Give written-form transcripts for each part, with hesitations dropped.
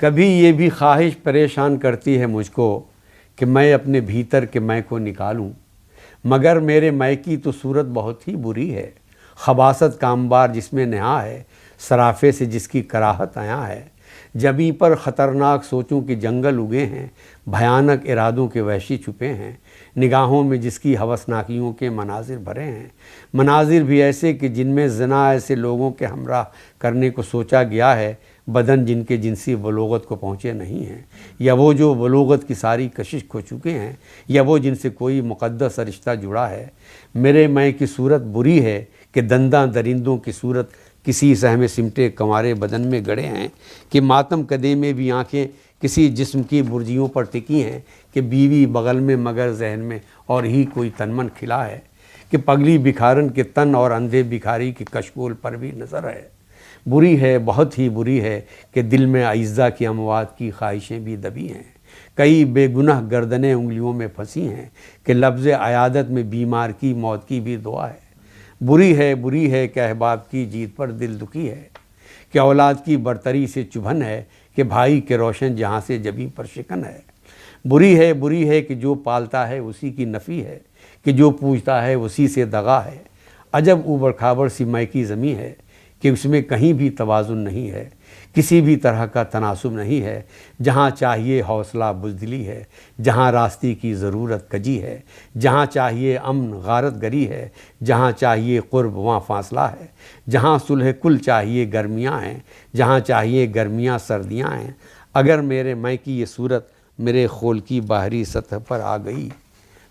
کبھی یہ بھی خواہش پریشان کرتی ہے مجھ کو کہ میں اپنے بھیتر کے میں کو نکالوں، مگر میرے میں کی تو صورت بہت ہی بری ہے، خباثت کا انبار جس میں نہا ہے، سرافے سے جس کی کراہت عیاں ہے۔ جبیں پر خطرناک سوچوں کے جنگل اگے ہیں، بھیانک ارادوں کے وحشی چھپے ہیں، نگاہوں میں جس کی ہوسناکیوں کے مناظر بھرے ہیں، مناظر بھی ایسے کہ جن میں زنا ایسے لوگوں کے ہمراہ کرنے کو سوچا گیا ہے، بدن جن کے جنسی بلوغت کو پہنچے نہیں ہیں، یا وہ جو بلوغت کی ساری کشش کھو چکے ہیں، یا وہ جن سے کوئی مقدس رشتہ جڑا ہے۔ میرے میں کی صورت بری ہے کہ دنداں درندوں کی صورت کسی سہم سمٹے کنوارے بدن میں گڑے ہیں، کہ ماتم کدے میں بھی آنکھیں کسی جسم کی برجیوں پر ٹکی ہیں، کہ بیوی بغل میں مگر ذہن میں اور ہی کوئی تنمن کھلا ہے، کہ پگلی بکھارن کے تن اور اندھے بکھاری کی کشکول پر بھی نظر ہے۔ بری ہے، بہت ہی بری ہے کہ دل میں اعزا کی اموات کی خواہشیں بھی دبی ہیں، کئی بے گناہ گردنیں انگلیوں میں پھنسی ہیں، کہ لفظ عیادت میں بیمار کی موت کی بھی دعا ہے۔ بری ہے کہ احباب کی جیت پر دل دکھی ہے، کہ اولاد کی برتری سے چبھن ہے، کہ بھائی کے روشن جہاں سے جبیں پر شکن ہے۔ بری ہے کہ جو پالتا ہے اسی کی نفی ہے، کہ جو پوجتا ہے اسی سے دغا ہے۔ عجب اوبڑ کھابڑ سی میں کی زمیں ہے، کہ اس میں کہیں بھی توازن نہیں ہے، کسی بھی طرح کا تناسب نہیں ہے، جہاں چاہیے حوصلہ بزدلی ہے، جہاں راستے کی ضرورت کجی ہے، جہاں چاہیے امن غارت گری ہے، جہاں چاہیے قرب وہاں فاصلہ ہے، جہاں صلح کل چاہیے گرمیاں ہیں، جہاں چاہیے گرمیاں سردیاں ہیں۔ اگر میرے میں کی یہ صورت میرے خول کی باہری سطح پر آ گئی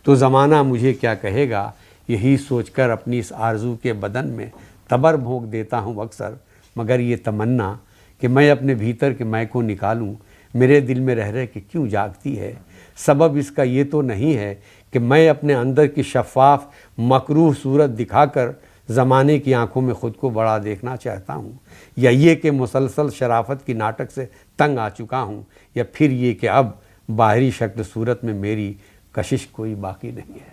تو زمانہ مجھے کیا کہے گا، یہی سوچ کر اپنی اس آرزو کے بدن میں تبر بھونک دیتا ہوں اکثر، مگر یہ تمنا کہ میں اپنے بھیتر کے میں کو نکالوں میرے دل میں رہ کے کیوں جاگتی ہے۔ سبب اس کا یہ تو نہیں ہے کہ میں اپنے اندر کی شفاف مکروہ صورت دکھا کر زمانے کی آنکھوں میں خود کو بڑا دیکھنا چاہتا ہوں، یا یہ کہ مسلسل شرافت کی ناٹک سے تنگ آ چکا ہوں، یا پھر یہ کہ اب باہری شکل صورت میں میری کشش کوئی باقی نہیں ہے۔